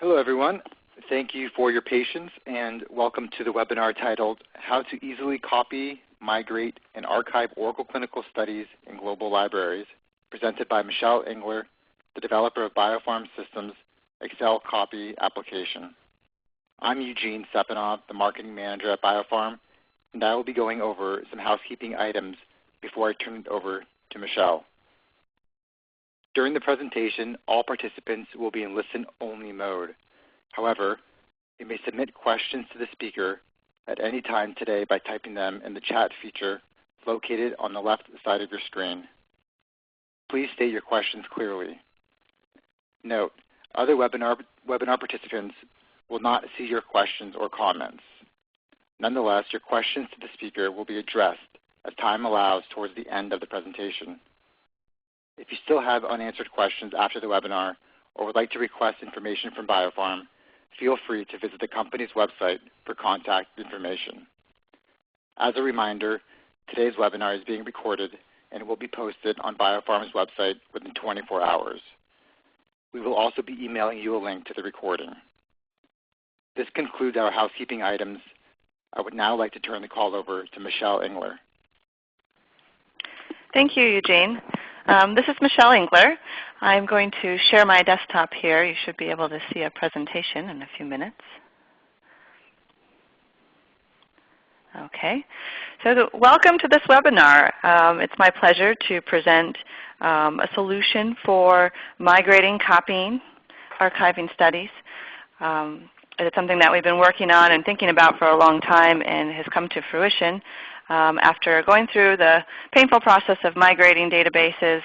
Hello everyone. Thank you for your patience and welcome to the webinar titled How to Easily Copy, Migrate, and Archive Oracle Clinical Studies in Global Libraries, presented by Michelle Engler, the developer of BioPharm Systems Accel-Copy application. I'm Eugene Sepinov, the marketing manager at BioPharm, and I will be going over some housekeeping items before I turn it over to Michelle. During the presentation, all participants will be in listen-only mode. However, you may submit questions to the speaker at any time today by typing them in the chat feature located on the left side of your screen. Please state your questions clearly. Note, other webinar participants will not see your questions or comments. Nonetheless, your questions to the speaker will be addressed as time allows towards the end of the presentation. If you still have unanswered questions after the webinar or would like to request information from BioPharm, feel free to visit the company's website for contact information. As a reminder, today's webinar is being recorded and will be posted on BioPharm's website within 24 hours. We will also be emailing you a link to the recording. This concludes our housekeeping items. I would now like to turn the call over to Michelle Engler. Thank you, Eugene. This is Michelle Engler. I'm going to share my desktop here. You should be able to see a presentation in a few minutes. Okay, so welcome to this webinar. It's my pleasure to present a solution for migrating, copying, archiving studies. It's something that we've been working on and thinking about for a long time and has come to fruition after going through the painful process of migrating databases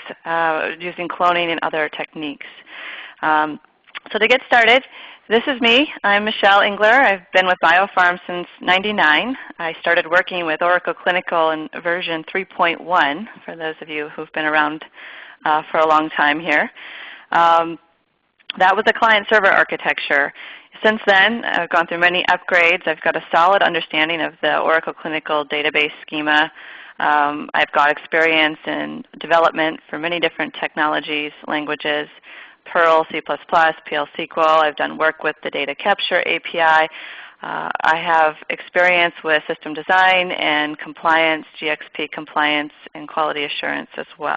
using cloning and other techniques. So to get started, this is me. I'm Michelle Engler. I've been with BioPharm since '99. I started working with Oracle Clinical in version 3.1, for those of you who've been around for a long time here. That was a client-server architecture. Since then, I've gone through many upgrades. I've got a solid understanding of the Oracle Clinical database schema. I've got experience in development for many different technologies, languages, Perl, C++, PL SQL. I've done work with the data capture API. I have experience with system design and compliance, GXP compliance, and quality assurance as well.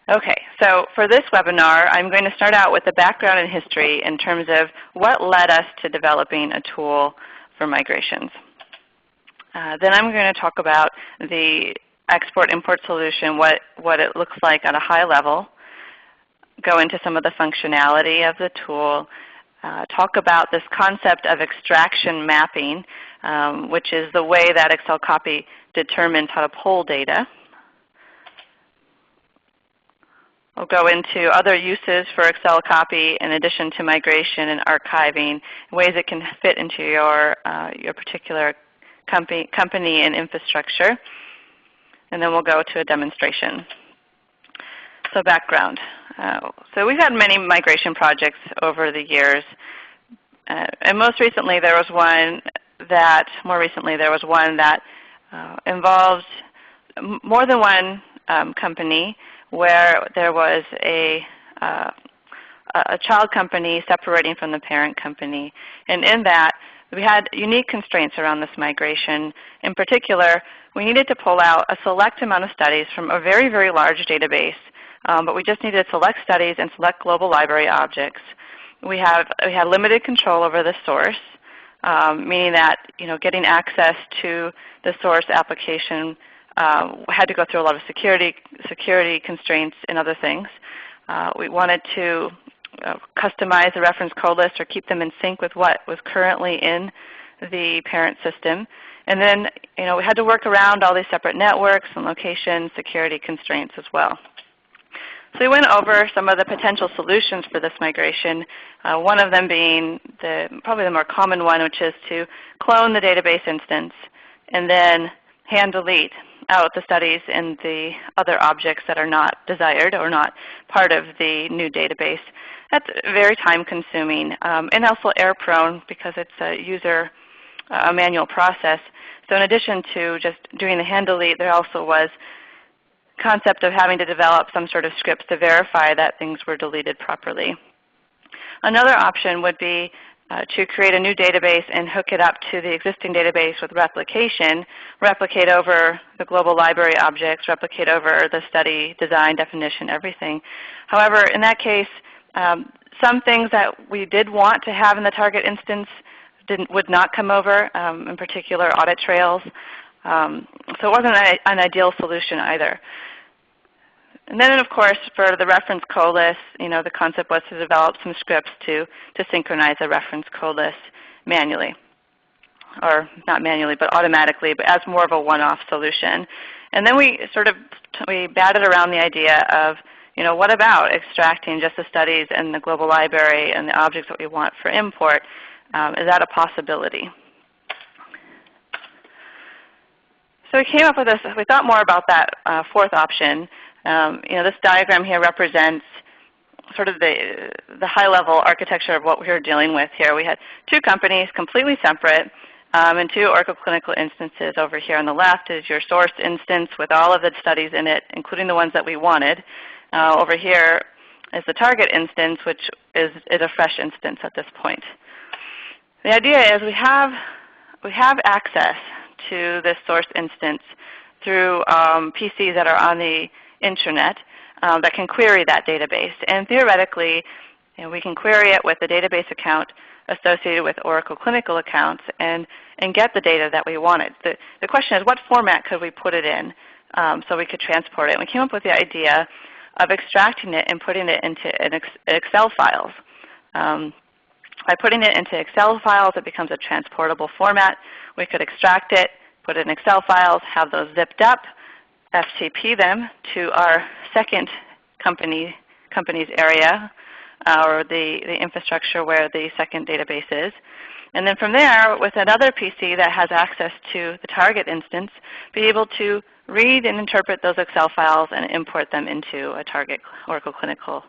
Okay, so for this webinar, I'm going to start out with the background and history in terms of what led us to developing a tool for migrations. Then I'm going to talk about the export-import solution, what it looks like at a high level, go into some of the functionality of the tool, talk about this concept of extraction mapping, which is the way that Accel-Copy determines how to pull data. We'll go into other uses for Accel-Copy in addition to migration and archiving, ways it can fit into your particular company and infrastructure. And then we'll go to a demonstration. So background. So we've had many migration projects over the years. And more recently there was one that involved more than one company, where there was a child company separating from the parent company. And in that, we had unique constraints around this migration. In particular, we needed to pull out a select amount of studies from a very, very large database, but we just needed select studies and select global library objects. We had limited control over the source, meaning that getting access to the source application had to go through a lot of security constraints and other things. We wanted to customize the reference code list or keep them in sync with what was currently in the parent system. And then we had to work around all these separate networks and location security constraints as well. So we went over some of the potential solutions for this migration, one of them being probably the more common one, which is to clone the database instance and then hand delete out the studies and the other objects that are not desired or not part of the new database. That's very time consuming and also error prone because it's a manual process. So in addition to just doing the hand delete, there also was concept of having to develop some sort of scripts to verify that things were deleted properly. Another option would be to create a new database and hook it up to the existing database with replication, replicate over the global library objects, replicate over the study, design, definition, everything. However, in that case, some things that we did want to have in the target instance would not come over, in particular audit trails. So it wasn't an ideal solution either. And then, of course, for the reference code list, the concept was to develop some scripts to synchronize the reference code list manually, or not manually, but automatically, but as more of a one-off solution. And then we batted around the idea of, what about extracting just the studies in the global library and the objects that we want for import? Is that a possibility? So we came up with this. We thought more about that fourth option. This diagram here represents sort of the high-level architecture of what we were dealing with here. We had two companies completely separate and two Oracle Clinical instances. Over here on the left is your source instance with all of the studies in it, including the ones that we wanted. Over here is the target instance, which is a fresh instance at this point. The idea is we have access to this source instance through PCs that are on the intranet that can query that database. And theoretically, we can query it with a database account associated with Oracle Clinical accounts and get the data that we wanted. The question is, what format could we put it in so we could transport it? And we came up with the idea of extracting it and putting it into Excel files. By putting it into Excel files, it becomes a transportable format. We could extract it, put it in Excel files, have those zipped up, FTP them to our second company's area, or the infrastructure where the second database is. And then from there, with another PC that has access to the target instance, be able to read and interpret those Excel files and import them into a target Oracle Clinical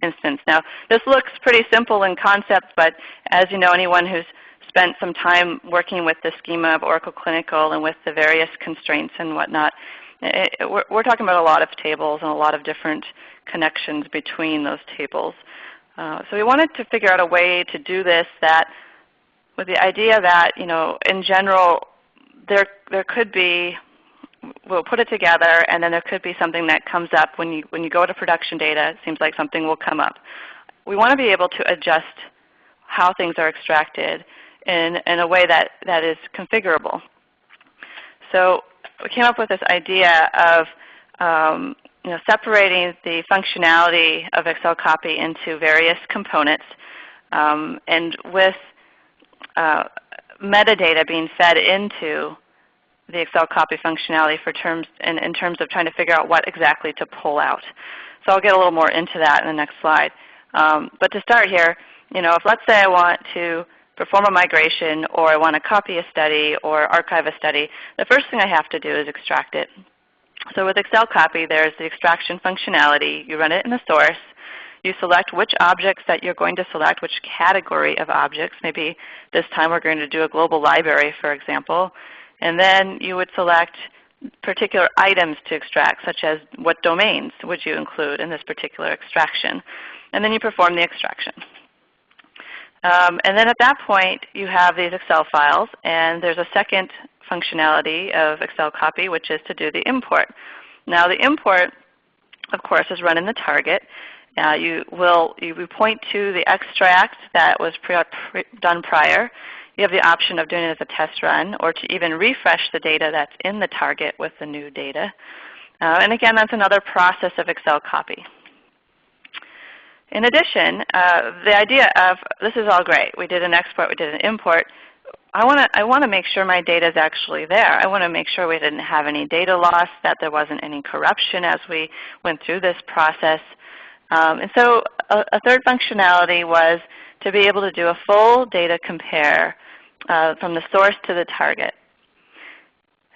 instance. Now, this looks pretty simple in concept, but as you know, anyone who's spent some time working with the schema of Oracle Clinical and with the various constraints and whatnot, we're talking about a lot of tables and a lot of different connections between those tables. So we wanted to figure out a way to do this that, with the idea that, in general, there could be, we'll put it together, and then there could be something that comes up when you go to production data. It seems like something will come up. We want to be able to adjust how things are extracted in a way that is configurable. So we came up with this idea of separating the functionality of Accel-Copy into various components, and with metadata being fed into the Accel-Copy functionality in terms of trying to figure out what exactly to pull out. So I'll get a little more into that in the next slide. But to start here, if let's say I want to perform a migration, or I want to copy a study or archive a study, the first thing I have to do is extract it. So with Accel-Copy, there's the extraction functionality. You run it in the source. You select which objects that you're going to select, which category of objects. Maybe this time we're going to do a global library, for example. And then you would select particular items to extract, such as what domains would you include in this particular extraction. And then you perform the extraction. And then at that point, you have these Excel files, and there's a second functionality of Accel-Copy, which is to do the import. Now the import, of course, is run in the target. You point to the extract that was done prior. You have the option of doing it as a test run, or to even refresh the data that's in the target with the new data. And again, that's another process of Accel-Copy. In addition, the idea of, this is all great. We did an export, we did an import. I want to make sure my data is actually there. I want to make sure we didn't have any data loss, that there wasn't any corruption as we went through this process. And so a third functionality was to be able to do a full data compare from the source to the target.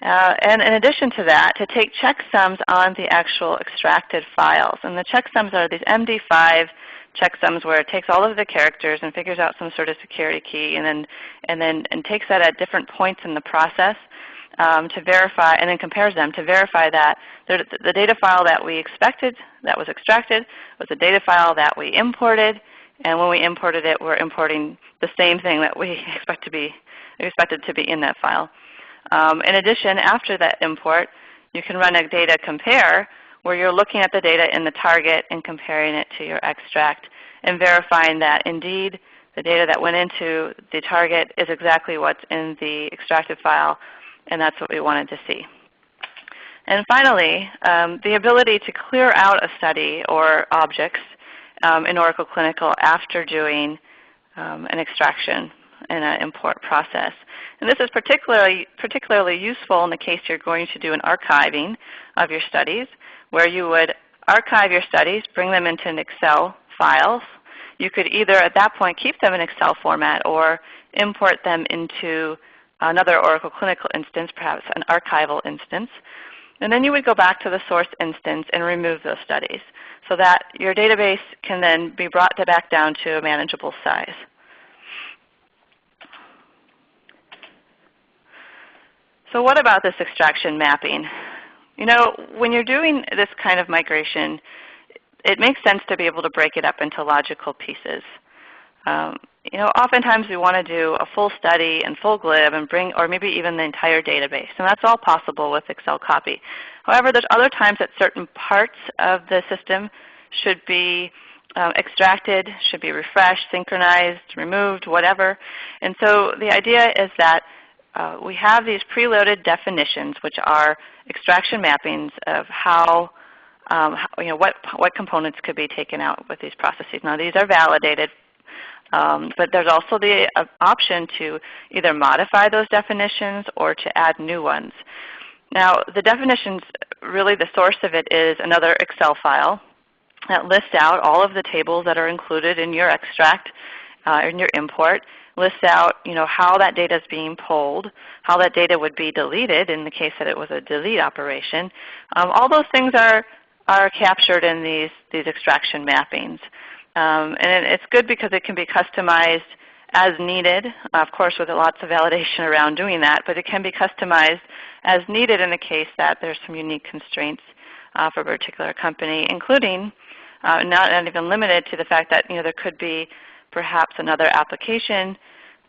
And in addition to that, to take checksums on the actual extracted files. And the checksums are these MD5 checksums where it takes all of the characters and figures out some sort of security key and takes that at different points in the process. to verify, and then compares them to verify that the data file that we expected that was extracted was the data file that we imported, and when we imported it, we're importing the same thing that we expected to be in that file. In addition, after that import, you can run a data compare where you're looking at the data in the target and comparing it to your extract and verifying that indeed the data that went into the target is exactly what's in the extracted file, and that's what we wanted to see. And finally, the ability to clear out a study or objects in Oracle Clinical after doing an extraction in an import process. And this is particularly useful in the case you're going to do an archiving of your studies, where you would archive your studies, bring them into an Excel file. You could either at that point keep them in Excel format or import them into another Oracle Clinical instance, perhaps an archival instance. And then you would go back to the source instance and remove those studies so that your database can then be brought back down to a manageable size. So what about this extraction mapping? You know, when you're doing this kind of migration, it makes sense to be able to break it up into logical pieces. You know, oftentimes we want to do a full study and full glib and bring, or maybe even the entire database, and that's all possible with Accel-Copy. However, there's other times that certain parts of the system should be extracted, should be refreshed, synchronized, removed, whatever. And so the idea is that we have these preloaded definitions, which are extraction mappings of how, you know, what components could be taken out with these processes. Now, these are validated, but there's also the option to either modify those definitions or to add new ones. Now, the definitions, really the source of it is another Excel file that lists out all of the tables that are included in your extract, in your import, lists out, you know, how that data is being pulled, how that data would be deleted in the case that it was a delete operation. All those things are captured in these extraction mappings. And it's good because it can be customized as needed, of course with lots of validation around doing that, but it can be customized as needed in the case that there's some unique constraints for a particular company, including not even limited to the fact that, you know, there could be perhaps another application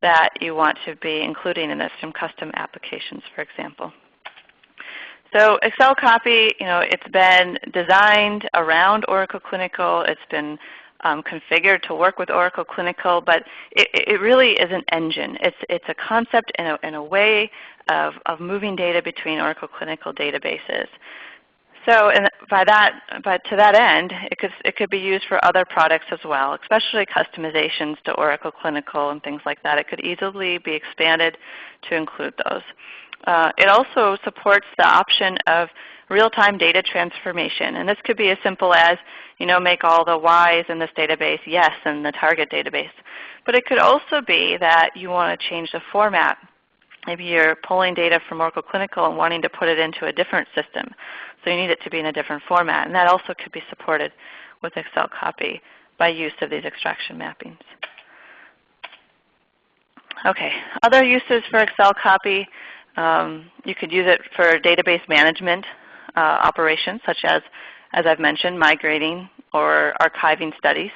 that you want to be including in this, some custom applications, for example. So Accel-Copy, you know, it's been designed around Oracle Clinical. It's been configured to work with Oracle Clinical, but it really is an engine. It's a concept and a way of moving data between Oracle Clinical databases. So to that end, it could be used for other products as well, especially customizations to Oracle Clinical and things like that. It could easily be expanded to include those. It also supports the option of real-time data transformation, and this could be as simple as, you know, make all the Ys in this database yes in the target database. But it could also be that you want to change the format. Maybe you're pulling data from Oracle Clinical and wanting to put it into a different system. So you need it to be in a different format, and that also could be supported with Accel-Copy by use of these extraction mappings. Okay, other uses for Accel-Copy. You could use it for database management operations, such as I've mentioned, migrating or archiving studies.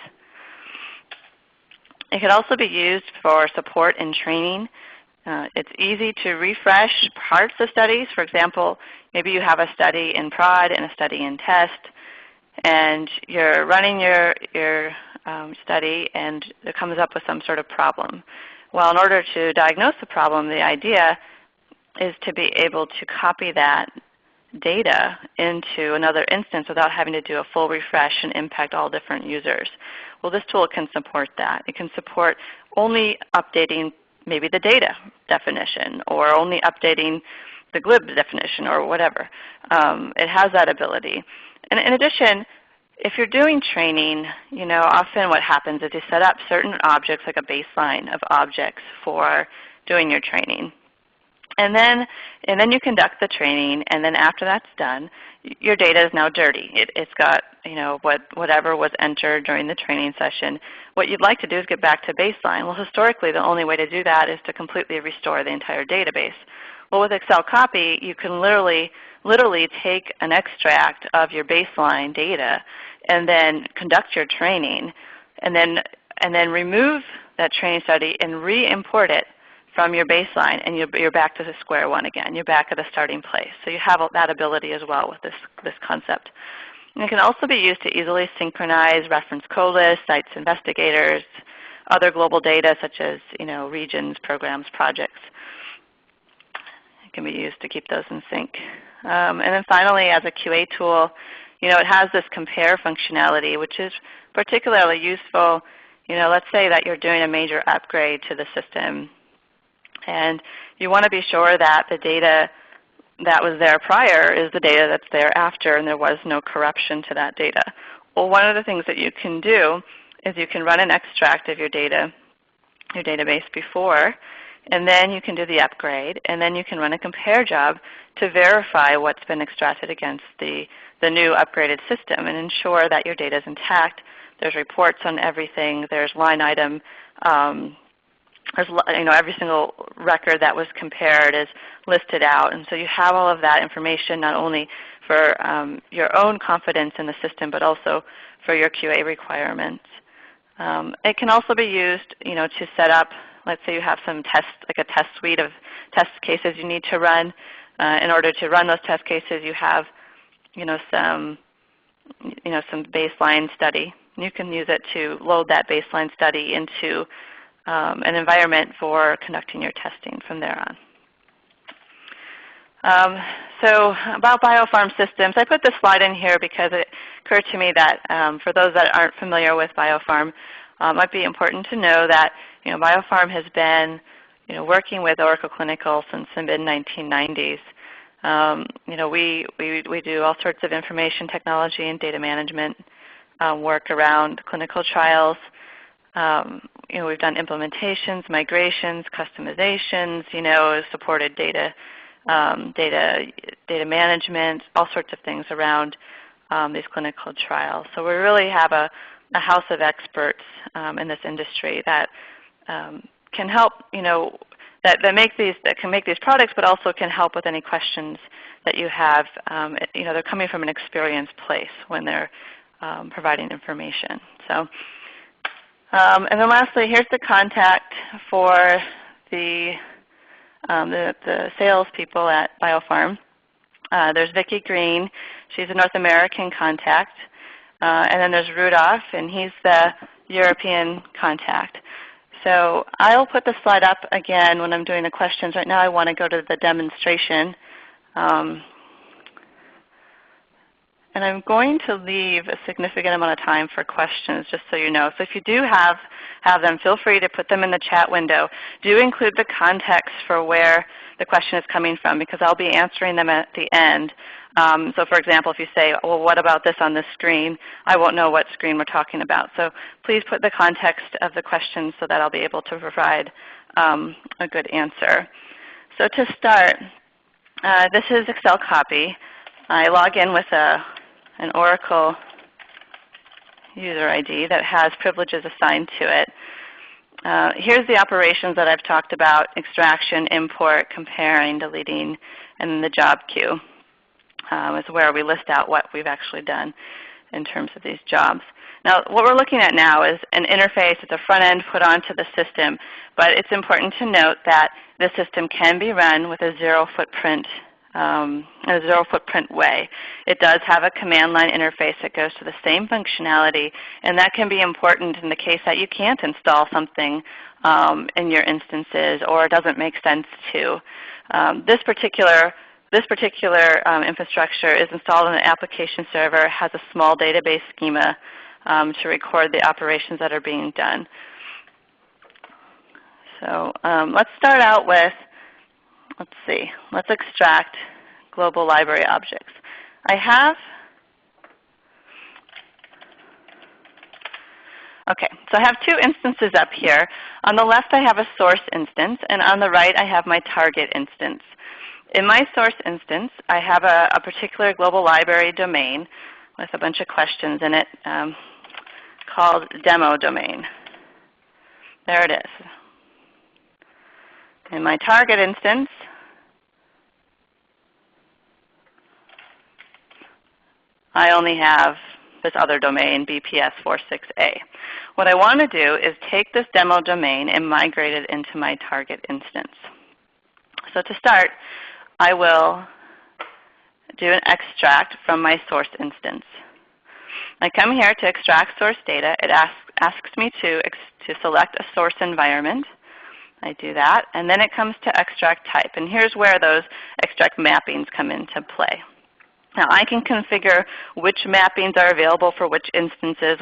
It could also be used for support and training. It's easy to refresh parts of studies. For example, maybe you have a study in prod and a study in test, and you're running your study and it comes up with some sort of problem. Well, in order to diagnose the problem, the idea is to be able to copy that data into another instance without having to do a full refresh and impact all different users. Well, this tool can support that. It can support only updating maybe the data definition or only updating the glib definition or whatever. It has that ability. And in addition, if you're doing training, you know, often what happens is you set up certain objects, like a baseline of objects for doing your training. And then you conduct the training, and then after that's done, your data is now dirty. It's got, you know, whatever was entered during the training session. What you'd like to do is get back to baseline. Well, historically, the only way to do that is to completely restore the entire database. Well, with Accel-Copy, you can literally take an extract of your baseline data and then conduct your training, and then remove that training study and re-import it from your baseline, and you're back to the square one again. You're back at the starting place. So you have that ability as well with this concept. And it can also be used to easily synchronize reference code lists, sites, investigators, other global data such as regions, programs, projects. It can be used to keep those in sync. And then finally, as a QA tool, it has this compare functionality, which is particularly useful. Let's say that you're doing a major upgrade to the system, and you want to be sure that the data that was there prior is the data that's there after, and there was no corruption to that data. Well, one of the things that you can do is you can run an extract of your data, your database before, and then you can do the upgrade, and then you can run a compare job to verify what's been extracted against the new upgraded system and ensure that your data is intact. There's reports on everything. There's line item. Every single record that was compared is listed out. And so you have all of that information not only for your own confidence in the system, but also for your QA requirements. It can also be used to set up, let's say you have some tests, like a test suite of test cases you need to run. In order to run those test cases, you have some baseline study. You can use it to load that baseline study into an environment for conducting your testing from there on. So about BioPharm Systems, I put this slide in here because it occurred to me that for those that aren't familiar with BioPharm, it might be important to know that BioPharm has been working with Oracle Clinical since the mid-1990s. We do all sorts of information technology and data management work around clinical trials. We've done implementations, migrations, customizations, supported data management, all sorts of things around these clinical trials. So we really have a house of experts in this industry that can help, that can make these products, but also can help with any questions that you have. They're coming from an experienced place when they're providing information. So, and then lastly, here's the contact for the sales people at BioPharm. There's Vicki Green. She's a North American contact. And then there's Rudolph, and he's the European contact. So I'll put the slide up again when I'm doing the questions. Right now I want to go to the demonstration. And I'm going to leave a significant amount of time for questions, just so you know. So if you do have them, feel free to put them in the chat window. Do include the context for where the question is coming from, because I'll be answering them at the end. So for example, if you say, well, what about this on this screen? I won't know what screen we're talking about. So please put the context of the question so that I'll be able to provide a good answer. So to start, this is Accel-Copy. I log in with an Oracle user ID that has privileges assigned to it. Here's the operations that I've talked about: extraction, import, comparing, deleting, and the job queue is where we list out what we've actually done in terms of these jobs. Now, what we're looking at now is an interface. It's a front end put onto the system, but it's important to note that the system can be run with a zero footprint way. It does have a command line interface that goes to the same functionality, and that can be important in the case that you can't install something in your instances, or it doesn't make sense to. This particular infrastructure is installed on an application server, has a small database schema to record the operations that are being done. So let's start out with, let's extract global library objects. So I have two instances up here. On the left I have a source instance, and on the right I have my target instance. In my source instance, I have a particular global library domain with a bunch of questions in it called demo domain. There it is. In my target instance, I only have this other domain, BPS46A. What I want to do is take this demo domain and migrate it into my target instance. So to start, I will do an extract from my source instance. I come here to extract source data. It asks me to select a source environment. I do that, and then it comes to extract type. And here's where those extract mappings come into play. Now I can configure which mappings are available for which instances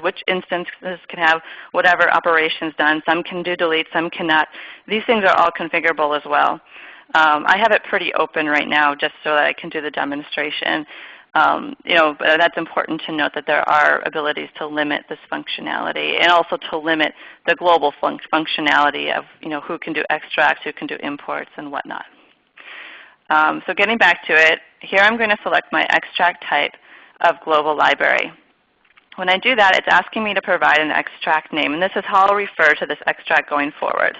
can have whatever operations done. Some can do delete, some cannot. These things are all configurable as well. I have it pretty open right now just so that I can do the demonstration. But that's important to note that there are abilities to limit this functionality and also to limit the global functionality of who can do extracts, who can do imports, and whatnot. So getting back to it, here I'm going to select my extract type of global library. When I do that, it's asking me to provide an extract name, and this is how I'll refer to this extract going forward.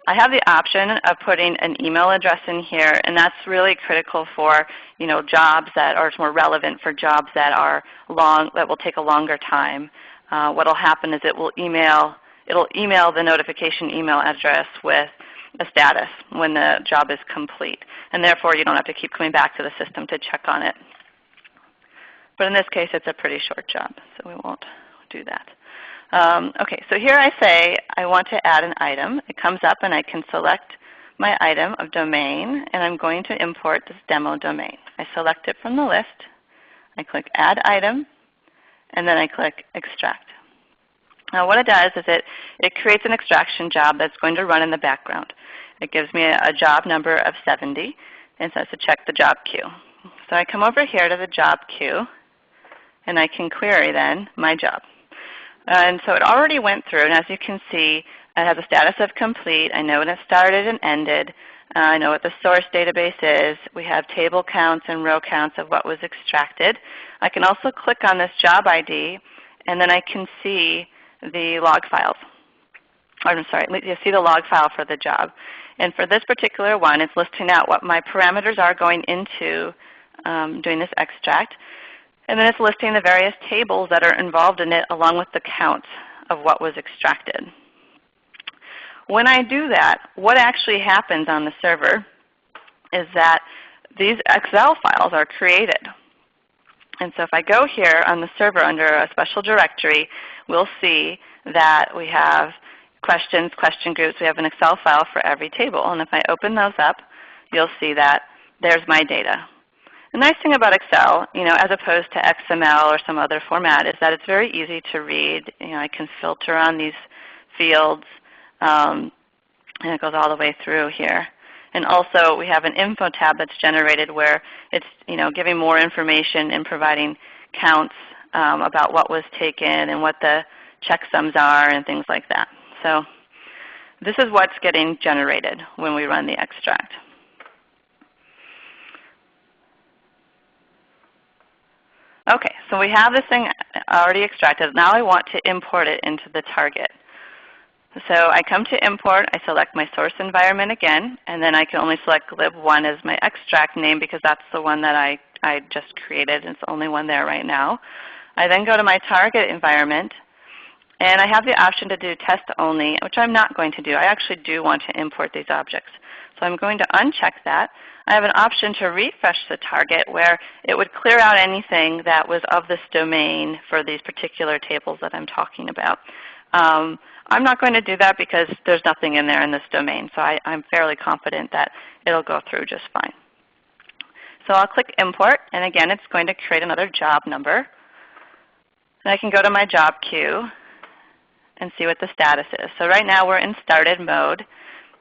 I have the option of putting an email address in here, and that's really critical for jobs that are more relevant for jobs that are that will take a longer time. What will happen is it'll email the notification email address with a status when the job is complete, and therefore you don't have to keep coming back to the system to check on it. But in this case, it's a pretty short job, so we won't do that. Okay, so here I say I want to add an item. It comes up and I can select my item of domain, and I'm going to import this demo domain. I select it from the list. I click Add Item, and then I click Extract. Now what it does is it creates an extraction job that's going to run in the background. It gives me a job number of 70 and says to check the job queue. So I come over here to the job queue, and I can query then my job. And so it already went through, and as you can see, it has a status of complete. I know when it started and ended. I know what the source database is. We have table counts and row counts of what was extracted. I can also click on this job ID, and then I can see the log files. I'm sorry, you see the log file for the job. And for this particular one, it's listing out what my parameters are going into doing this extract. And then it's listing the various tables that are involved in it along with the counts of what was extracted. When I do that, what actually happens on the server is that these Excel files are created. And so if I go here on the server under a special directory, we'll see that we have questions, question groups. We have an Excel file for every table. And if I open those up, you'll see that there's my data. The nice thing about Excel, as opposed to XML or some other format, is that it's very easy to read. I can filter on these fields, and it goes all the way through here. And also, we have an info tab that's generated where it's giving more information and providing counts about what was taken and what the checksums are and things like that. So this is what's getting generated when we run the extract. Okay, so we have this thing already extracted. Now I want to import it into the target. So I come to import, I select my source environment again, and then I can only select lib1 as my extract name because that's the one that I just created. It's the only one there right now. I then go to my target environment, and I have the option to do test only, which I'm not going to do. I actually do want to import these objects. So I'm going to uncheck that. I have an option to refresh the target where it would clear out anything that was of this domain for these particular tables that I'm talking about. I'm not going to do that because there's nothing in there in this domain, so I'm fairly confident that it'll go through just fine. So I'll click Import, and again it's going to create another job number. And I can go to my job queue and see what the status is. So right now we're in started mode.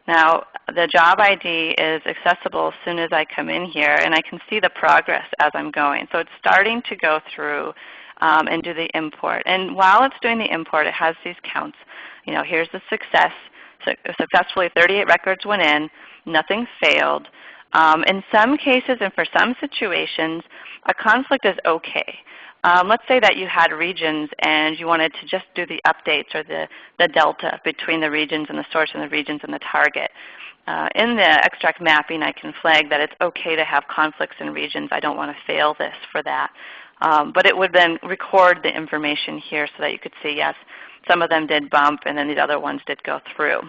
Now the job ID is accessible as soon as I come in here, and I can see the progress as I'm going. So it's starting to go through and do the import. And while it's doing the import, it has these counts. Here's the success. So successfully 38 records went in. Nothing failed. In some cases and for some situations, a conflict is okay. Let's say that you had regions and you wanted to just do the updates or the delta between the regions and the source and the regions and the target. in the extract mapping, I can flag that it's okay to have conflicts in regions. I don't want to fail this for that. But it would then record the information here so that you could see, yes, some of them did bump and then the other ones did go through.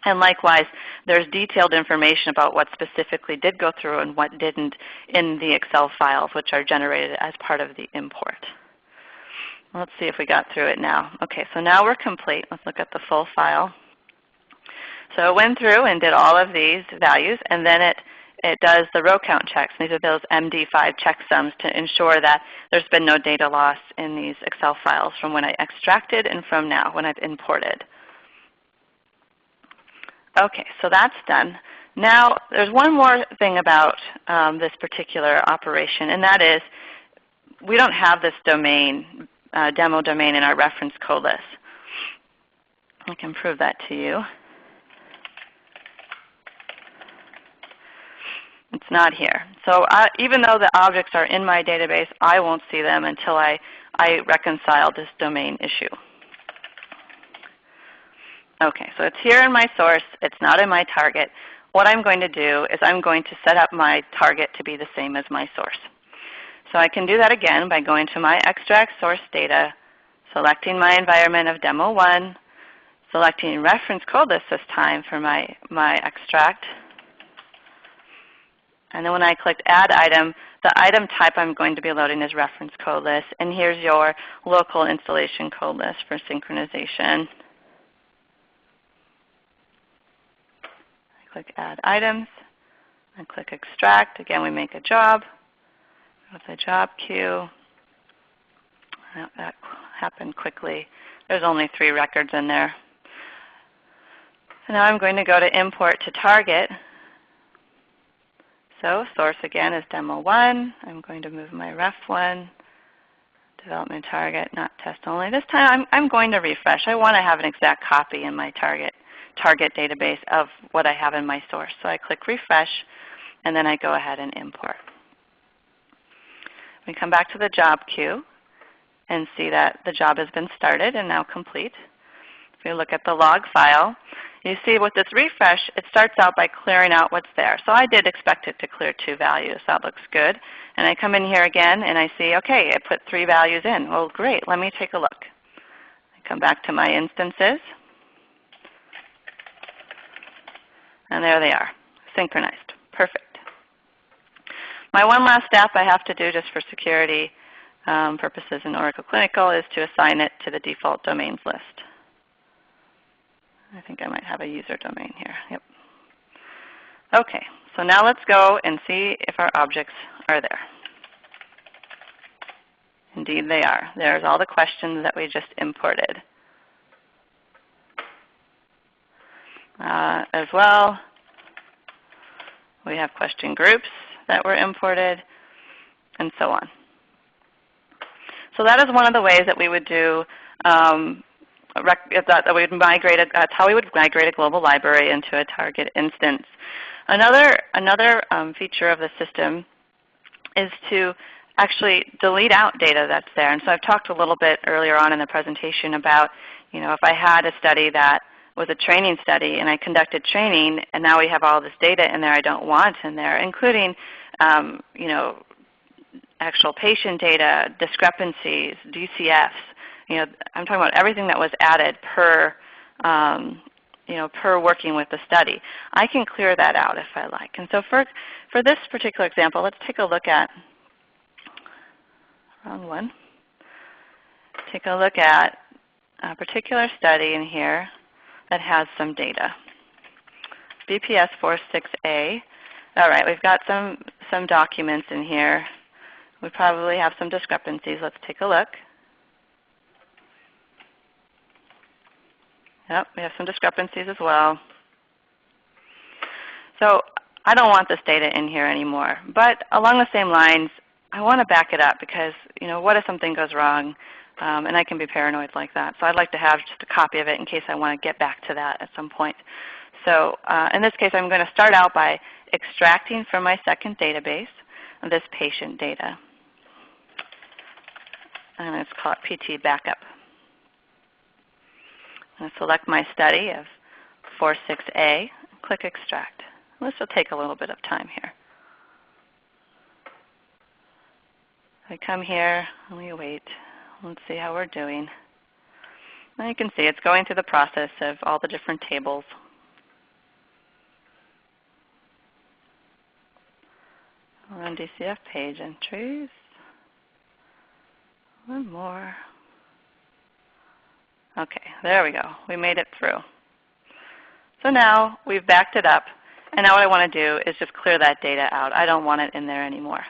And likewise, there's detailed information about what specifically did go through and what didn't in the Excel files, which are generated as part of the import. Let's see if we got through it now. Okay, so now we're complete. Let's look at the full file. So it went through and did all of these values, and then it does the row count checks. These are those MD5 checksums to ensure that there's been no data loss in these Excel files from when I extracted and from now when I've imported. Okay, so that's done. Now there's one more thing about this particular operation, and that is we don't have this domain, demo domain in our reference code list. I can prove that to you. It's not here. So even though the objects are in my database, I won't see them until I reconcile this domain issue. Okay, so it's here in my source. It's not in my target. What I'm going to do is I'm going to set up my target to be the same as my source. So I can do that again by going to my extract source data, selecting my environment of demo 1, selecting reference code list this time for my extract. And then when I click Add Item, the item type I'm going to be loading is reference code list. And here's your local installation code list for synchronization. I click Add Items. I click Extract. Again, we make a job. Go to the job queue. That happened quickly. There's only 3 records in there. So now I'm going to go to Import to Target. So source again is demo 1. I'm going to move my ref 1, development target, not test only. This time I'm going to refresh. I want to have an exact copy in my target database of what I have in my source. So I click refresh, and then I go ahead and import. We come back to the job queue and see that the job has been started and now complete. If we look at the log file, you see with this refresh, it starts out by clearing out what's there. So I did expect it to clear 2 values. That looks good. And I come in here again and I see, okay, it put 3 values in. Well, great. Let me take a look. I come back to my instances. And there they are, synchronized. Perfect. My one last step I have to do just for security purposes in Oracle Clinical is to assign it to the default domains list. I think I might have a user domain here. Yep. Okay, so now let's go and see if our objects are there. Indeed they are. There's all the questions that we just imported. As well, we have question groups that were imported, and so on. So that is one of the ways that we would do that's how we would migrate a global library into a target instance. Another feature of the system is to actually delete out data that's there. And so I've talked a little bit earlier on in the presentation about, if I had a study that was a training study and I conducted training and now we have all this data in there I don't want in there, including actual patient data, discrepancies, DCFs. I'm talking about everything that was added per working with the study. I can clear that out if I like. And so for this particular example, let's take a look at, wrong one. Take a look at a particular study in here that has some data. BPS 46A. All right, we've got some documents in here. We probably have some discrepancies. Let's take a look. Yep, we have some discrepancies as well. So I don't want this data in here anymore. But along the same lines, I want to back it up because, what if something goes wrong? And I can be paranoid like that. So I'd like to have just a copy of it in case I want to get back to that at some point. So in this case, I'm going to start out by extracting from my second database this patient data. And let's call it PT Backup. I'm going to select my study of 46A, click Extract. This will take a little bit of time here. I come here and we wait. Let's see how we're doing. And you can see it's going through the process of all the different tables. Run DCF page entries. One more. Okay, there we go. We made it through. So now we've backed it up, and now what I want to do is just clear that data out. I don't want it in there anymore.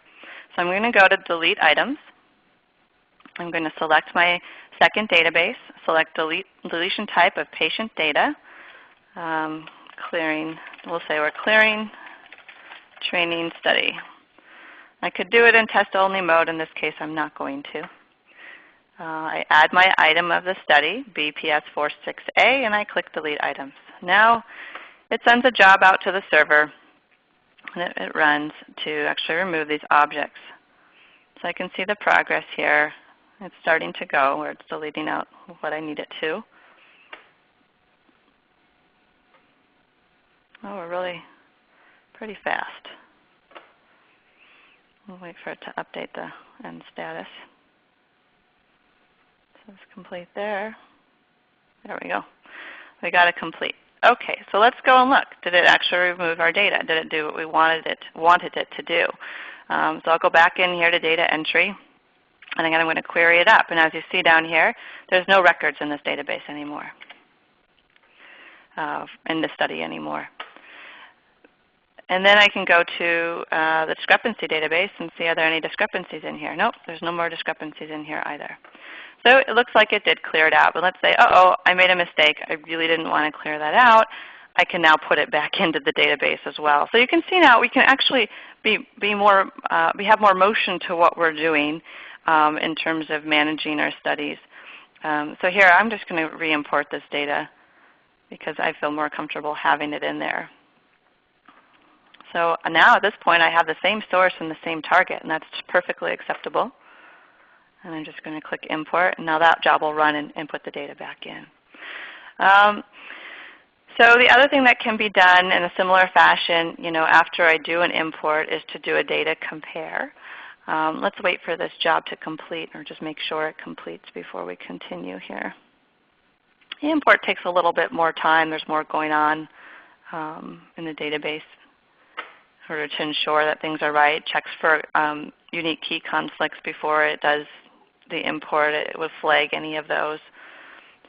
So I'm going to go to Delete Items. I'm going to select my second database, select deletion type of patient data. Clearing, we'll say we're clearing training study. I could do it in test-only mode. In this case, I'm not going to. I add my item of the study, BPS46A, and I click Delete Items. Now it sends a job out to the server, and it runs to actually remove these objects. So I can see the progress here. It's starting to go where it's deleting out what I need it to. Oh, we're really pretty fast. We'll wait for it to update the end status. So it's complete there. There we go. We got it complete. Okay, so let's go and look. Did it actually remove our data? Did it do what we wanted it to do? So I'll go back in here to data entry, and again I'm going to query it up. And as you see down here, there's no records in this database anymore, in the study anymore. And then I can go to the discrepancy database and see are there any discrepancies in here. Nope, there's no more discrepancies in here either. So it looks like it did clear it out. But let's say, uh-oh, I made a mistake. I really didn't want to clear that out. I can now put it back into the database as well. So you can see now we can actually we have more motion to what we're doing in terms of managing our studies. So here I'm just going to re-import this data because I feel more comfortable having it in there. So now at this point I have the same source and the same target, and that's perfectly acceptable. And I'm just going to click Import, and now that job will run and put the data back in. So the other thing that can be done in a similar fashion, after I do an import, is to do a data compare. Let's wait for this job to complete, or just make sure it completes before we continue here. The import takes a little bit more time. There's more going on in the database in order to ensure that things are right. Checks for unique key conflicts before it does the import. It would flag any of those.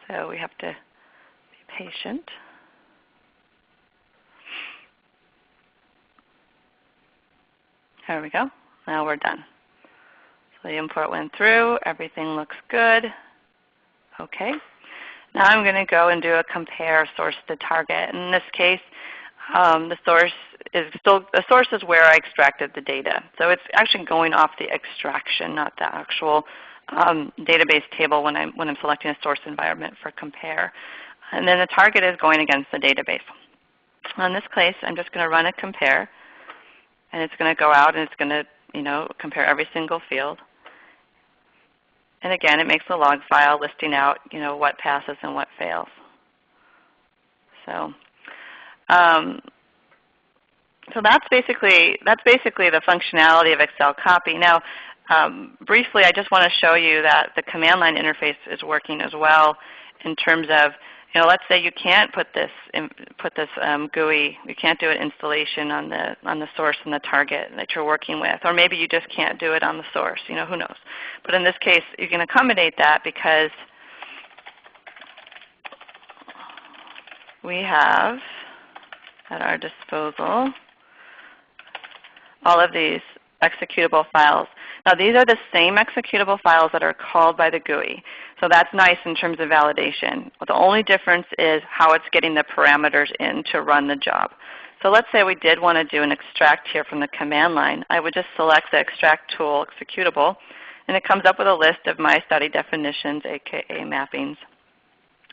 So we have to be patient. There we go. Now we're done. So the import went through. Everything looks good. Okay. Now I'm going to go and do a compare source to target. In this case, the source is where I extracted the data. So it's actually going off the extraction, not the actual database table when I'm selecting a source environment for compare. And then the target is going against the database. In this case, I'm just going to run a compare, and it's going to go out and it's going to compare every single field. And again, it makes a log file listing out what passes and what fails. So that's basically the functionality of Accel-Copy. Now, briefly, I just want to show you that the command line interface is working as well in terms of, let's say you can't put this GUI, you can't do an installation on the source and the target that you're working with, or maybe you just can't do it on the source. Who knows? But in this case, you can accommodate that because we have at our disposal all of these executable files. Now these are the same executable files that are called by the GUI. So that's nice in terms of validation. But the only difference is how it's getting the parameters in to run the job. So let's say we did want to do an extract here from the command line. I would just select the extract tool executable, and it comes up with a list of my study definitions, aka mappings.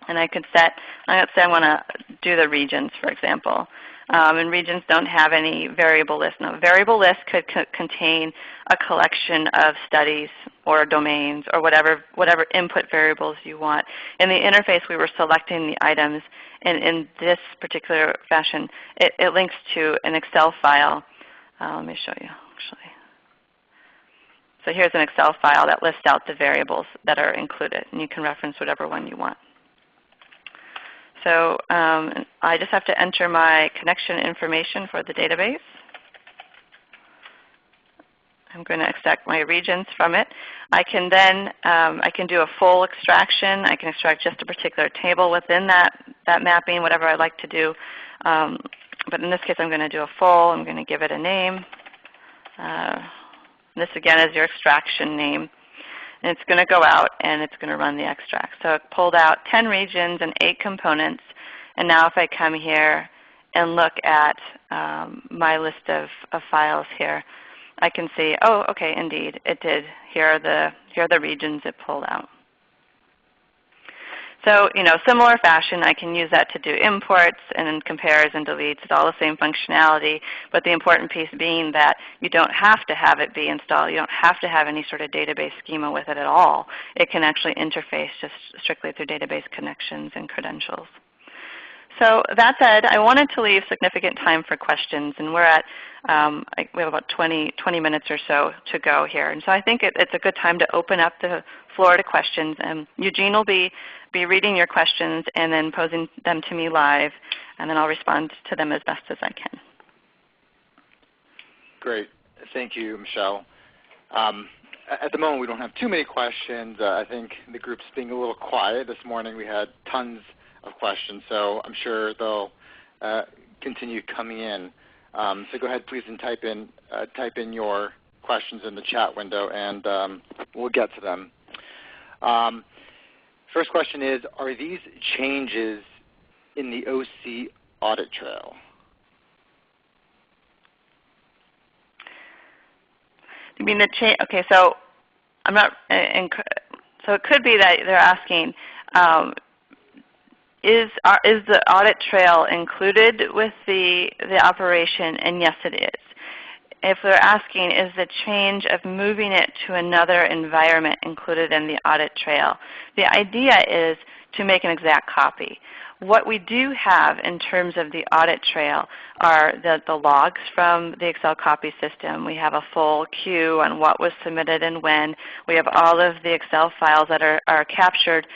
And I could let's say I want to do the regions, for example. and regions don't have any variable list. Now, variable list could contain a collection of studies or domains or whatever input variables you want. In the interface, we were selecting the items, and in this particular fashion, it links to an Excel file. Let me show you, actually. So here's an Excel file that lists out the variables that are included, and you can reference whatever one you want. So I just have to enter my connection information for the database. I'm going to extract my regions from it. I can then do a full extraction. I can extract just a particular table within that mapping, whatever I like to do. But in this case, I'm going to do a full. I'm going to give it a name. This again is your extraction name. And it's going to go out and it's going to run the extract. So it pulled out 10 regions and 8 components. And now if I come here and look at my list of files here, I can see, oh, okay, indeed, it did. Here are the regions it pulled out. So, similar fashion, I can use that to do imports and compares and deletes. It's all the same functionality, but the important piece being that you don't have to have it be installed. You don't have to have any sort of database schema with it at all. It can actually interface just strictly through database connections and credentials. So that said, I wanted to leave significant time for questions, and we're at, we have about 20 minutes or so to go here. And so I think it's a good time to open up the floor to questions. And Eugene will be reading your questions and then posing them to me live, and then I'll respond to them as best as I can. Great. Thank you, Michelle. At the moment, we don't have too many questions. I think the group's being a little quiet. This morning we had tons of questions, so I'm sure they'll continue coming in. So go ahead, please, and type in your questions in the chat window, and we'll get to them. First question is, are these changes in the OC audit trail? You mean the change? Okay, so I'm not. So it could be that they're asking. Is the audit trail included with the operation? And yes, it is. If they're asking, is the change of moving it to another environment included in the audit trail? The idea is to make an exact copy. What we do have in terms of the audit trail are the logs from the Accel-Copy system. We have a full queue on what was submitted and when. We have all of the Excel files that are captured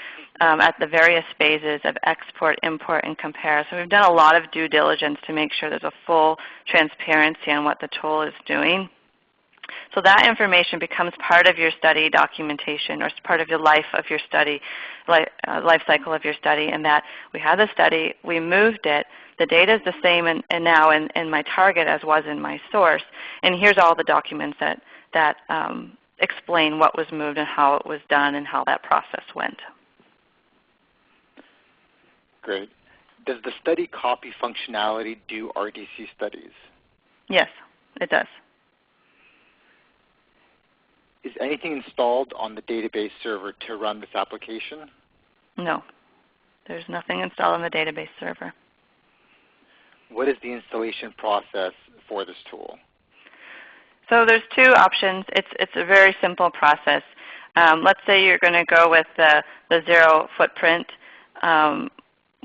at the various phases of export, import, and compare. So we've done a lot of due diligence to make sure there's a full transparency on what the tool is doing. So that information becomes part of your study documentation, or part of your life of your study, life cycle of your study, and that we had the study, we moved it, the data is the same and now in my target as was in my source, and here's all the documents that explain what was moved and how it was done and how that process went. Great. Does the study copy functionality do RDC studies? Yes, it does. Is anything installed on the database server to run this application? No. There's nothing installed on the database server. What is the installation process for this tool? So there's two options. It's a very simple process. Let's say you're going to go with the zero footprint.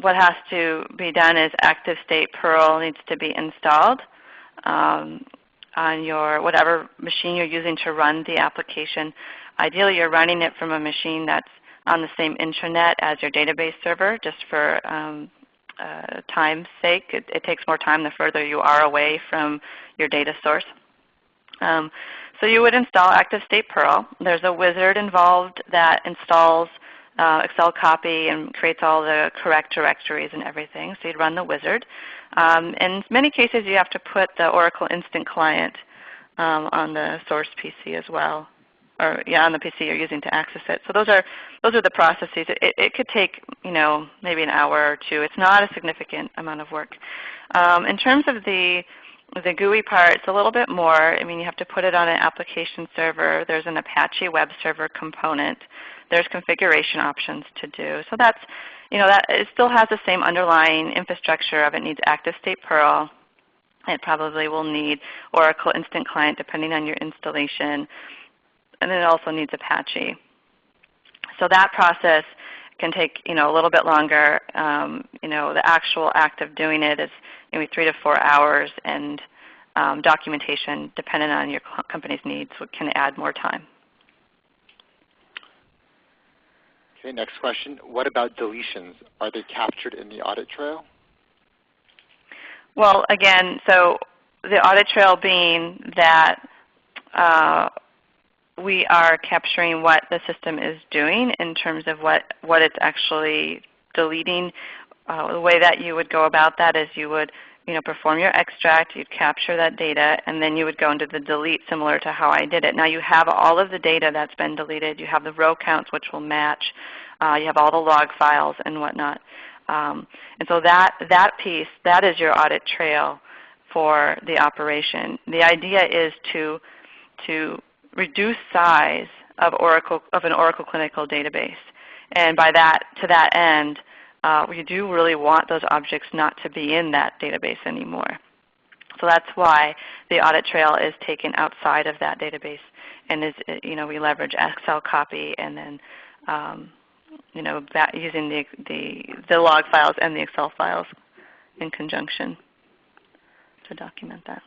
What has to be done is active state Perl needs to be installed on your whatever machine you're using to run the application. Ideally, you're running it from a machine that's on the same intranet as your database server, just for time's sake. It takes more time the further you are away from your data source. So you would install active state Perl. There's a wizard involved that installs Accel-Copy and creates all the correct directories and everything. So you'd run the wizard. In many cases, you have to put the Oracle Instant Client on the source PC as well, or on the PC you're using to access it. So those are the processes. It could take maybe an hour or two. It's not a significant amount of work. In terms of the GUI part, it's a little bit more. I mean, you have to put it on an application server. There's an Apache web server component. There's configuration options to do. So that's, that it still has the same underlying infrastructure of it needs active state Perl. It probably will need Oracle Instant Client depending on your installation, and then it also needs Apache. So that process can take a little bit longer. The actual act of doing it is maybe 3 to 4 hours, and documentation, depending on your company's needs, can add more time. Okay, next question. What about deletions? Are they captured in the audit trail? Well, again, so the audit trail being that we are capturing what the system is doing in terms of what it's actually deleting. The way that you would go about that is you would perform your extract, you'd capture that data, and then you would go into the delete similar to how I did it. Now you have all of the data that's been deleted. You have the row counts which will match. You have all the log files and whatnot. And so that piece, that is your audit trail for the operation. The idea is to reduce size of an Oracle Clinical database. And to that end, we do really want those objects not to be in that database anymore. So that's why the audit trail is taken outside of that database, and we leverage Accel-Copy, and then using the log files and the Excel files in conjunction to document that.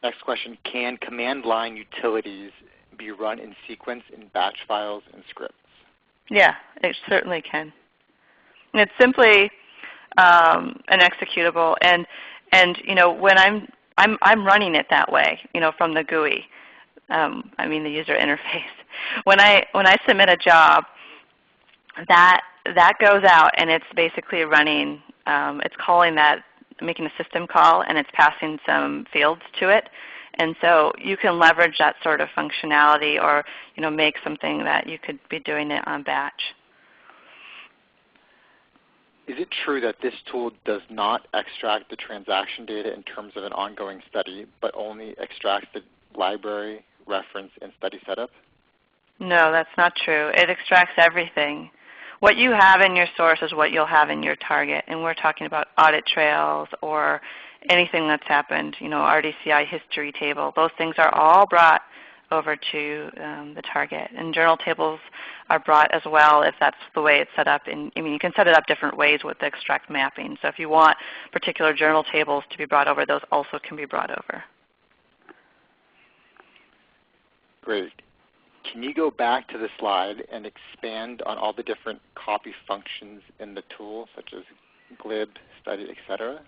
Next question, can command line utilities be run in sequence in batch files and scripts? Yeah, it certainly can. And it's simply an executable, and when I'm running it that way, from the GUI, the user interface. When I submit a job, that goes out and it's basically running. It's calling that, making a system call, and it's passing some fields to it. And so you can leverage that sort of functionality, or make something that you could be doing it on batch. Is it true that this tool does not extract the transaction data in terms of an ongoing study, but only extracts the library, reference, and study setup? No, that's not true. It extracts everything. What you have in your source is what you'll have in your target, and we're talking about audit trails or anything that's happened, RDCI history table. Those things are all brought over to the target. And journal tables are brought as well if that's the way it's set up. And you can set it up different ways with the extract mapping. So if you want particular journal tables to be brought over, those also can be brought over. Great. Can you go back to the slide and expand on all the different copy functions in the tool, such as glib, study, etc.?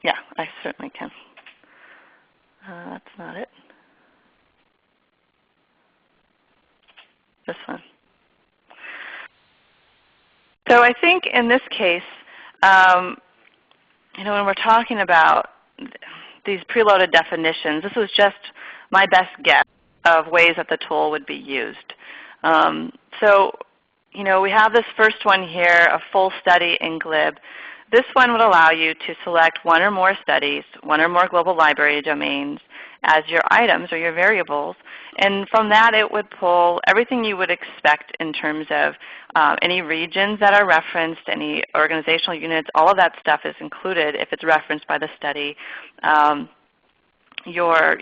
Yeah, I certainly can. That's not it. This one. So I think in this case, when we're talking about these preloaded definitions, this was just my best guess of ways that the tool would be used. We have this first one here, a full study in glib. This one would allow you to select one or more studies, one or more global library domains as your items or your variables. And from that, it would pull everything you would expect in terms of any regions that are referenced, any organizational units, all of that stuff is included if it's referenced by the study. Your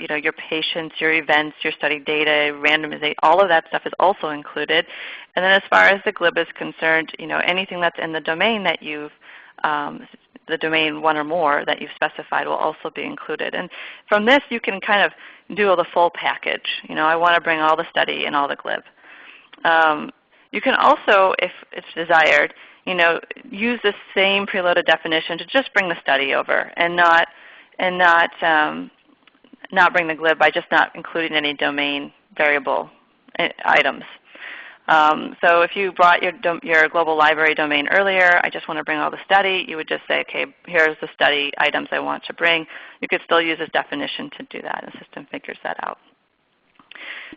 patients, your events, your study data, randomization, all of that stuff is also included. And then as far as the glib is concerned, anything that's in the domain that you've the domain one or more that you've specified will also be included. And from this, you can kind of do the full package. I want to bring all the study and all the glib. You can also, if it's desired, use the same preloaded definition to just bring the study over and not bring the glib by just not including any domain variable items. So if you brought your global library domain earlier, I just want to bring all the study, you would just say, okay, here's the study items I want to bring. You could still use this definition to do that, and the system figures that out.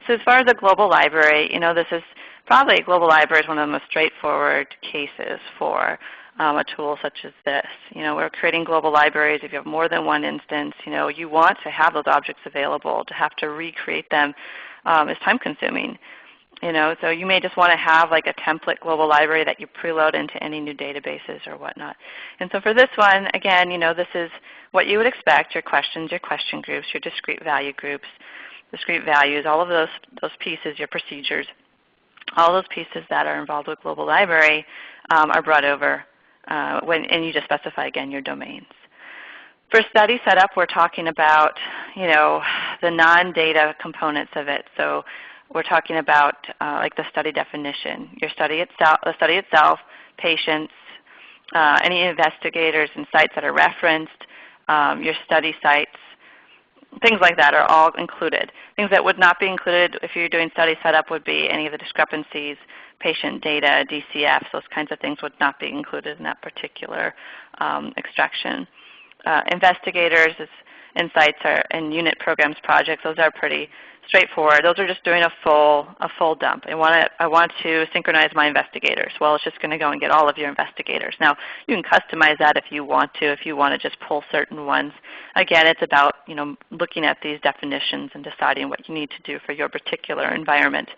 So as far as the global library, this is probably, global library is one of the most straightforward cases for a tool such as this. We're creating global libraries. If you have more than one instance, you want to have those objects available. To have to recreate them is time consuming. So you may just want to have like a template global library that you preload into any new databases or whatnot. And so for this one, again, this is what you would expect: your questions, your question groups, your discrete value groups, discrete values, all of those pieces, your procedures, all those pieces that are involved with global library are brought over and you just specify again your domains. For study setup, we're talking about the non-data components of it. So we're talking about like the study definition, your study itself, the study itself, patients, any investigators and sites that are referenced, your study sites, things like that are all included. Things that would not be included if you're doing study setup would be any of the discrepancies, patient data, DCFs, those kinds of things would not be included in that particular extraction. Investigators and sites and unit programs projects, those are pretty straightforward. Those are just doing a full dump. I want to synchronize my investigators. Well, it's just going to go and get all of your investigators. Now, you can customize that if you want to just pull certain ones. Again, it's about looking at these definitions and deciding what you need to do for your particular environment.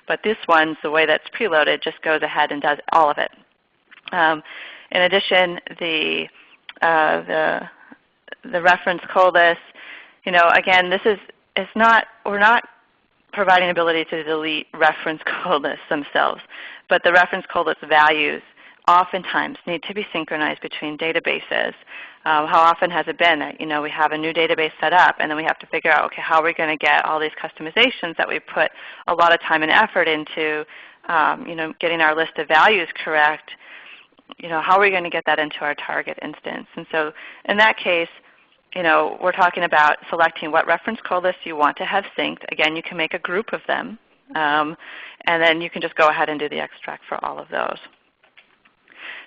But this one, the way that's preloaded, just goes ahead and does all of it. In addition, the reference coldness, again, we're not providing ability to delete reference coldness themselves, but the reference coldness values oftentimes need to be synchronized between databases. How often has it been that we have a new database set up and then we have to figure out, okay, how are we going to get all these customizations that we put a lot of time and effort into, getting our list of values correct, how are we going to get that into our target instance? And so in that case, we're talking about selecting what reference code list you want to have synced. Again, you can make a group of them, and then you can just go ahead and do the extract for all of those.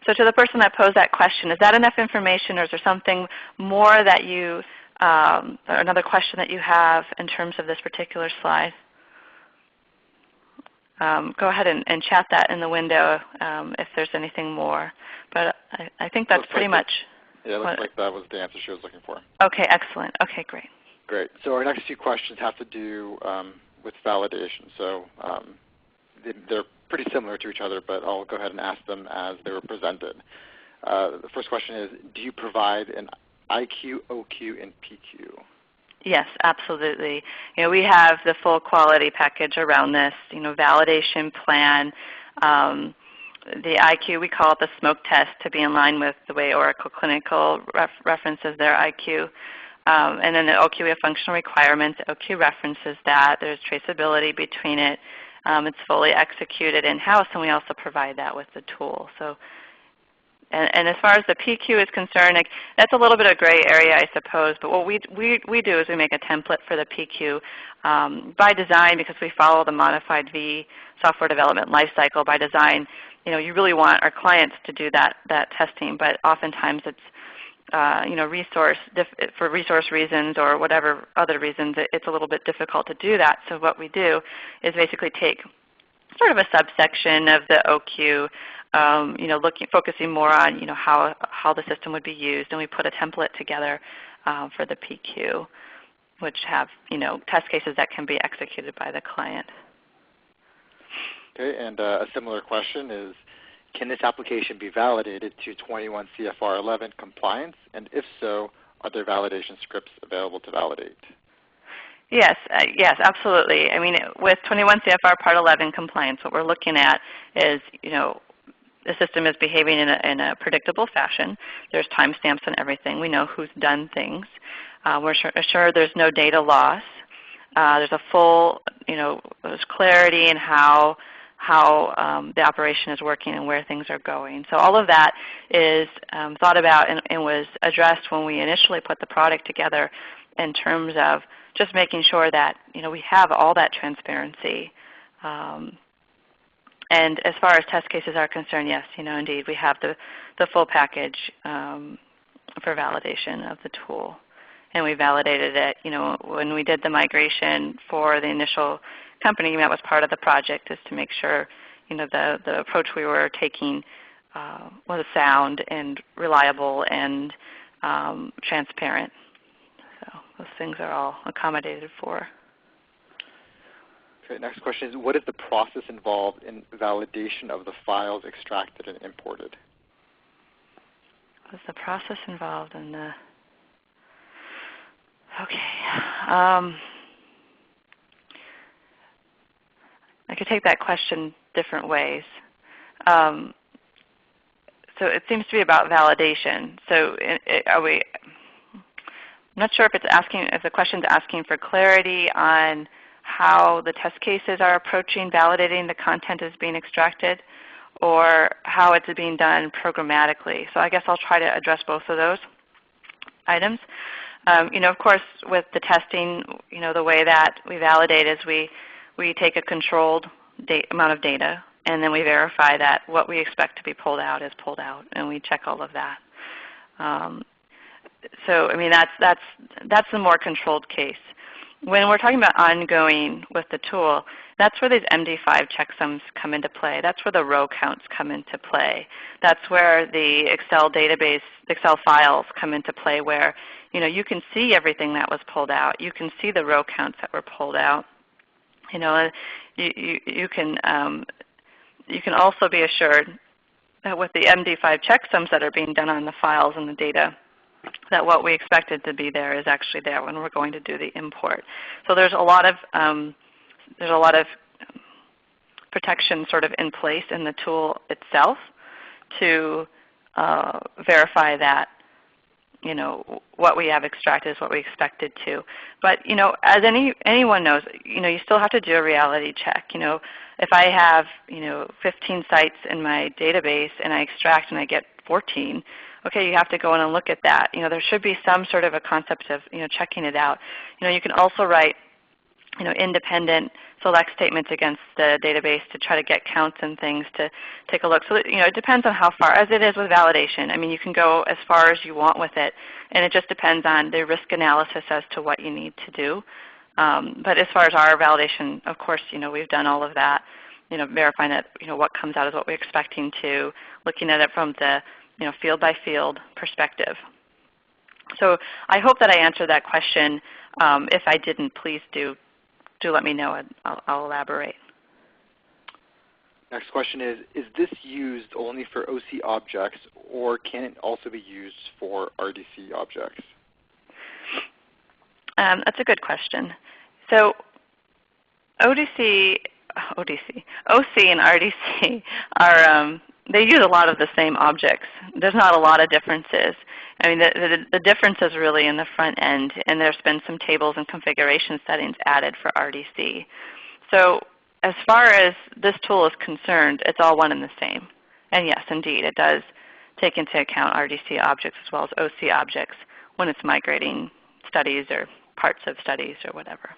So to the person that posed that question, is that enough information, or is there something more that or another question that you have in terms of this particular slide? Go ahead and chat that in the window if there's anything more. But I think that's pretty much. Yeah, it looks like that was the answer she was looking for. Okay, excellent. Okay, great. Great. So our next few questions have to do with validation. So they're pretty similar to each other, but I'll go ahead and ask them as they were presented. The first question is, do you provide an IQ, OQ, and PQ? Yes, absolutely. We have the full quality package around this, validation plan. The IQ, we call it the smoke test to be in line with the way Oracle Clinical references their IQ. And then the OQ, we have functional requirements. OQ references that. There's traceability between it. It's fully executed in-house, and we also provide that with the tool. So, and as far as the PQ is concerned, that's a little bit of gray area, I suppose. But what we do is we make a template for the PQ by design, because we follow the modified V software development lifecycle. By design, you really want our clients to do that testing, but oftentimes it's for resource reasons or whatever other reasons, it's a little bit difficult to do that. So what we do is basically take sort of a subsection of the OQ, focusing more on how the system would be used, and we put a template together for the PQ, which have test cases that can be executed by the client. Okay, and a similar question is, can this application be validated to 21 CFR 11 compliance? And if so, are there validation scripts available to validate? Yes, yes, absolutely. I mean, with 21 CFR Part 11 compliance, what we're looking at is, the system is behaving in a predictable fashion. There's timestamps and everything. We know who's done things. We're sure there's no data loss. There's a full, there's clarity in how the operation is working and where things are going. So all of that is thought about and was addressed when we initially put the product together, in terms of just making sure that we have all that transparency. And as far as test cases are concerned, yes, indeed, we have the full package for validation of the tool. And we validated it, when we did the migration for the initial company. That was part of the project, is to make sure, the approach we were taking was sound and reliable and transparent. So those things are all accommodated for. Okay, next question is, what is the process involved in validation of the files extracted and imported? What's the process involved in the, okay. I could take that question different ways. So it seems to be about validation. So I'm not sure if it's asking, if the question's asking for clarity on how the test cases are approaching validating the content is being extracted, or how it's being done programmatically. So I guess I'll try to address both of those items. Of course, with the testing, the way that we validate is we take a controlled amount of data, and then we verify that what we expect to be pulled out is pulled out, and we check all of that. So I mean, that's the more controlled case. When we're talking about ongoing with the tool, that's where these MD5 checksums come into play. That's where the row counts come into play. That's where the Excel database, Excel files come into play, where you can see everything that was pulled out. You can see the row counts that were pulled out. You can also be assured that with the MD5 checksums that are being done on the files and the data, that what we expected to be there is actually there when we're going to do the import. So there's a lot of protection sort of in place in the tool itself to verify that what we have extracted is what we expected to. But as anyone knows, you still have to do a reality check. If I have 15 sites in my database and I extract and I get 14, okay, you have to go in and look at that. There should be some sort of a concept of checking it out. You can also write independent select statements against the database to try to get counts and things to take a look. So it depends on how far, as it is with validation. I mean, you can go as far as you want with it, and it just depends on the risk analysis as to what you need to do. But as far as our validation, of course, we've done all of that, verifying that what comes out is what we're expecting to, looking at it from the field by field perspective. So I hope that I answered that question. If I didn't, please do let me know, and I'll elaborate. Next question is this used only for OC objects, or can it also be used for RDC objects? That's a good question. So OC and RDC are, they use a lot of the same objects. There's not a lot of differences. I mean, the difference is really in the front end, and there's been some tables and configuration settings added for RDC. So as far as this tool is concerned, it's all one and the same. And yes, indeed, it does take into account RDC objects as well as OC objects when it's migrating studies or parts of studies or whatever.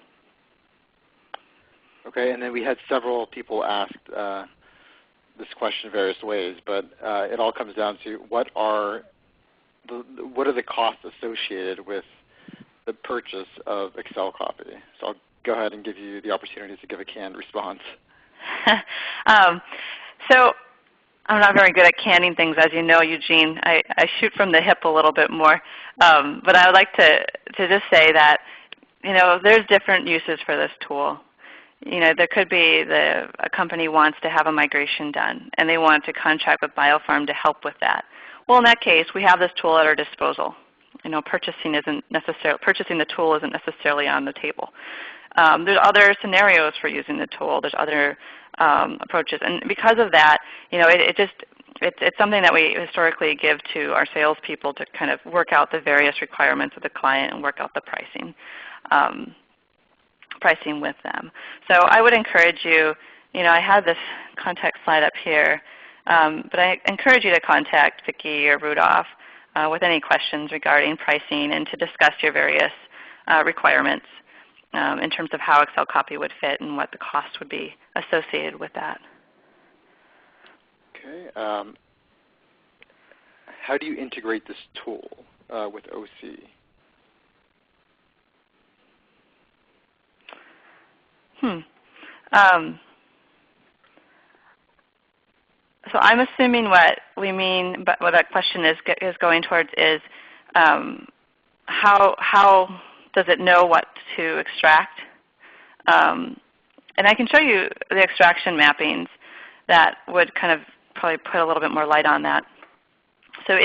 Okay, and then we had several people ask this question various ways, but it all comes down to what are the costs associated with the purchase of Accel-Copy? So I'll go ahead and give you the opportunity to give a canned response. So I'm not very good at canning things, as you know, Eugene. I shoot from the hip a little bit more. But I would like to just say that there's different uses for this tool. There could be a company wants to have a migration done, and they want to contract with BioPharm to help with that. Well, in that case, we have this tool at our disposal. Purchasing the tool isn't necessarily on the table. There's other scenarios for using the tool. There's other approaches, and because of that, it's something that we historically give to our salespeople to kind of work out the various requirements of the client and work out the pricing with them. So I would encourage you. I have this contact slide up here. But I encourage you to contact Vicki or Rudolph with any questions regarding pricing and to discuss your various requirements in terms of how Accel-Copy would fit and what the cost would be associated with that. Okay. How do you integrate this tool with OC? So I'm assuming what we mean, but what that question is going towards is how does it know what to extract? And I can show you the extraction mappings that would kind of probably put a little bit more light on that. So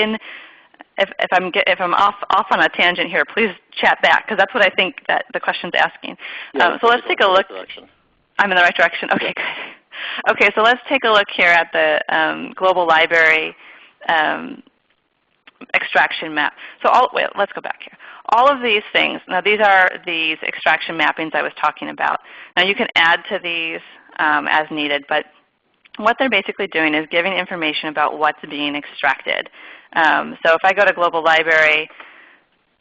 if I'm off on a tangent here, please chat back, because that's what I think that the question's asking. Yeah, so let's take a look. Direction. I'm in the right direction? Okay, good. Okay, so let's take a look here at the global library extraction map. So wait, let's go back here. All of these things, now these are these extraction mappings I was talking about. Now you can add to these as needed, but what they're basically doing is giving information about what's being extracted. So if I go to Global Library,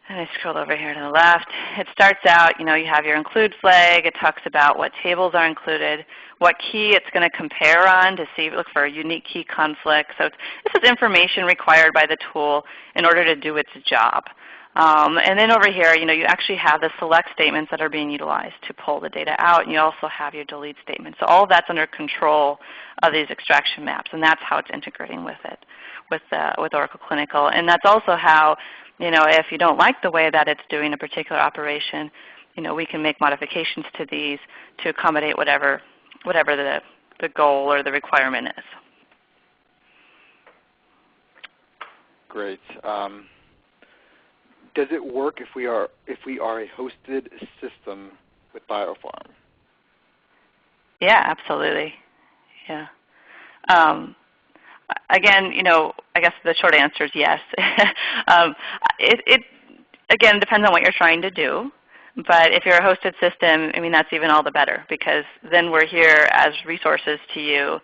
and I scroll over here to the left, it starts out, you have your include flag. It talks about what tables are included, what key it's going to compare on to look for a unique key conflict. So this is information required by the tool in order to do its job. And then over here, you actually have the select statements that are being utilized to pull the data out, and you also have your delete statements. So all of that's under control of these extraction maps, and that's how it's integrating with it, with Oracle Clinical. And that's also how, if you don't like the way that it's doing a particular operation, we can make modifications to these to accommodate whatever the goal or the requirement is. Great. Does it work if we are a hosted system with BioPharm? Yeah, absolutely. Yeah. Again, I guess the short answer is yes. It again depends on what you're trying to do. But if you're a hosted system, that's even all the better, because then we're here as resources to you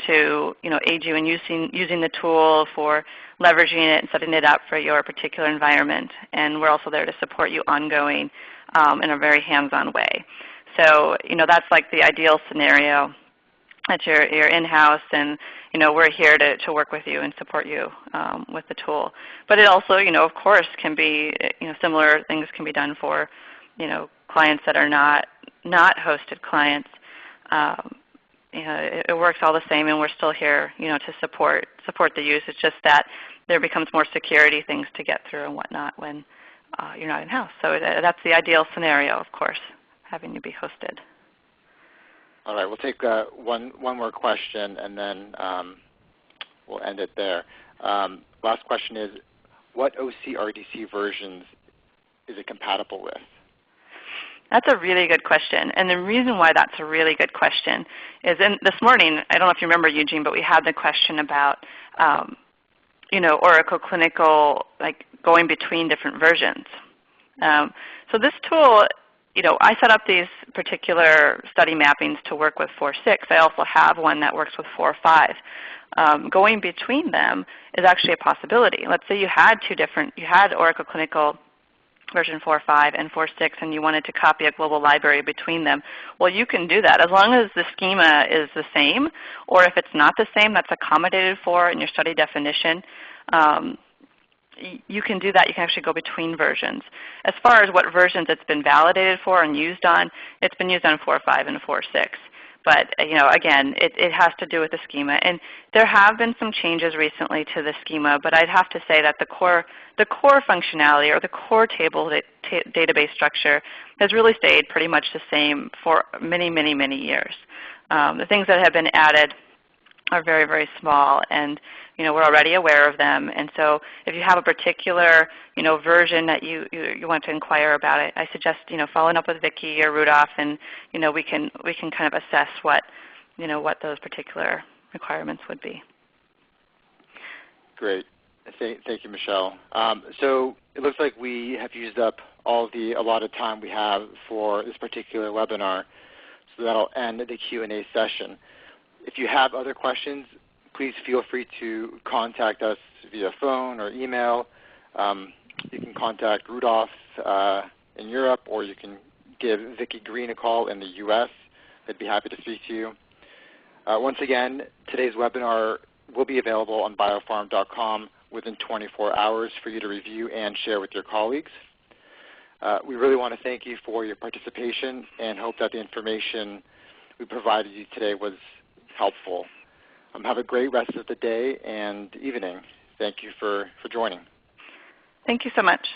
to aid you in using the tool, for leveraging it and setting it up for your particular environment. And we're also there to support you ongoing in a very hands-on way. So that's like the ideal scenario, that you're in-house, and we're here to work with you and support you with the tool. But it also, of course, can be similar things can be done for clients that are not hosted clients. It works all the same, and we're still here, to support the use. It's just that there becomes more security things to get through and whatnot when you're not in-house. So that's the ideal scenario, of course, having to be hosted. All right, we'll take one more question, and then we'll end it there. Last question is, what OCRDC versions is it compatible with? That's a really good question. And the reason why that's a really good question is this morning, I don't know if you remember, Eugene, but we had the question about Oracle Clinical, like going between different versions. So this tool, I set up these particular study mappings to work with 4.6. I also have one that works with 4.5. Going between them is actually a possibility. Let's say you had Oracle Clinical version 4.5 and 4.6, and you wanted to copy a global library between them. Well, you can do that as long as the schema is the same, or if it's not the same, that's accommodated for in your study definition. You can do that. You can actually go between versions. As far as what versions it's been validated for and used on, it's been used on 4.5 and 4.6. But again, it has to do with the schema. And there have been some changes recently to the schema, but I'd have to say that the core functionality, or the core table database structure, has really stayed pretty much the same for many, many, many years. The things that have been added are very, very small, and we're already aware of them. And so if you have a particular version that you want to inquire about it, I suggest following up with Vicki or Rudolph, and we can kind of assess what those particular requirements would be. Great. Thank you, Michelle. So it looks like we have used up all the allotted time we have for this particular webinar, so that'll end the Q&A session. If you have other questions, please feel free to contact us via phone or email. You can contact Rudolph in Europe, or you can give Vicki Green a call in the U.S. They'd be happy to speak to you. Once again, today's webinar will be available on biopharm.com within 24 hours for you to review and share with your colleagues. We really want to thank you for your participation and hope that the information we provided you today was helpful. Have a great rest of the day and evening. Thank you for joining. Thank you so much.